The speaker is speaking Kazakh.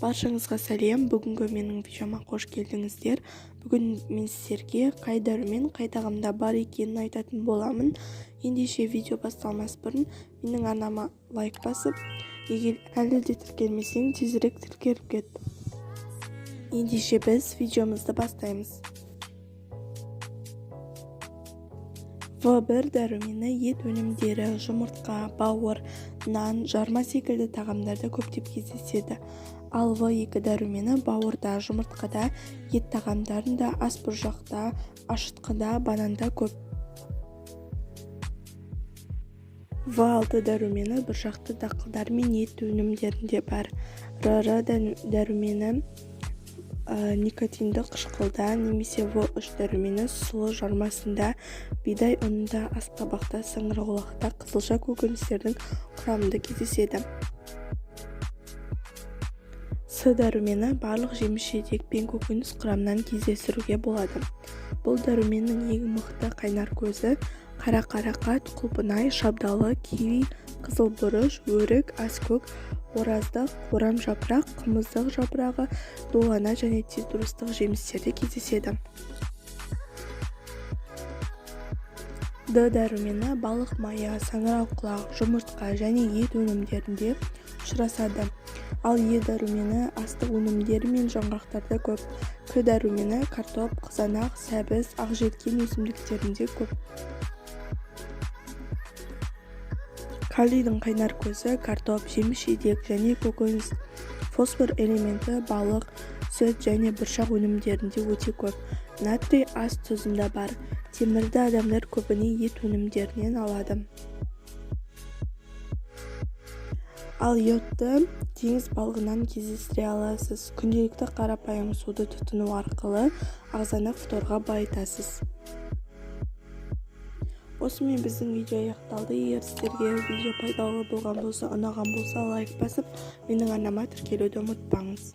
Баршаңызға сәлем. Бүгінгі менің видеома қош келдіңіздер. Бүгін мен сіздерге қай дәрумен қай тағамда бар екенін айтатын боламын. Ендеше видео басталмас бұрын менің арнама лайк басып, егер әлі де тіркелмесең, тезірек тіркеліп кет. Ендеше біз видеомызды бастаймыз. В1 дәрумені ет өнімдері, жұмыртқа, бауыр, нан, жарма секілді тағамдарда көптеп кездеседі. Ал В2 дәрумені бауырда, жұмыртқада, ет тағамдарында, асбұржақта, ашытқыда, бананда көп. В6 дәрумені бұршақты дақылдар мен ет өнімдерінде бар. РР дәрумені никотинді қышқылда, немесе В3 дәрумені сұлы жармасында, бидай ұнында, асқабақта, саңырауқұлақта, қызылша көкөністердің құрамында кездеседі. С дәрумені барлық жеміс-жидек пен көкөніс құрамынан кездестіруге болады. Бұл дәруменнің ең мықты қайнар көзі қара қарақат, құлпынай, шабдалы, киви, қызыл бұрыш, өрік, аскөк, ораздық, орам жапырақ, қымыздық жапырағы, долана және цитрустық жемістерде кездеседі. Д дәрумені балық майы, саңырауқұлақ, жұмыртқа және ет өнімдерінде ұшырасады. Ал Е дәрумені астық өнімдері мен жаңғақтарда көп. К дәрумені картоп, қызанақ, сәбіз, ақжелкен өсімдіктерінде көп. Калийдің қайнар көзі картоп, жеміс-жидек және көкөніс. Фосфор элементі балық, сүт және бұршақ өнімдерінде өте көп. Натрий ас тұзында бар. Темірді адамдар көбіне ет өнімдерінен алады. Ал йодты теңіз балығынан кездестіре аласыз. Күнделікті қарапайым суды тұтыну арқылы ағзаны фторға байытасыз. Осымен біздің видео аяқталды. Егер сіздерге видео пайдалы болған болса, ұнаған болса, лайк басып, менің арнама тіркелуді ұмытпаңыз.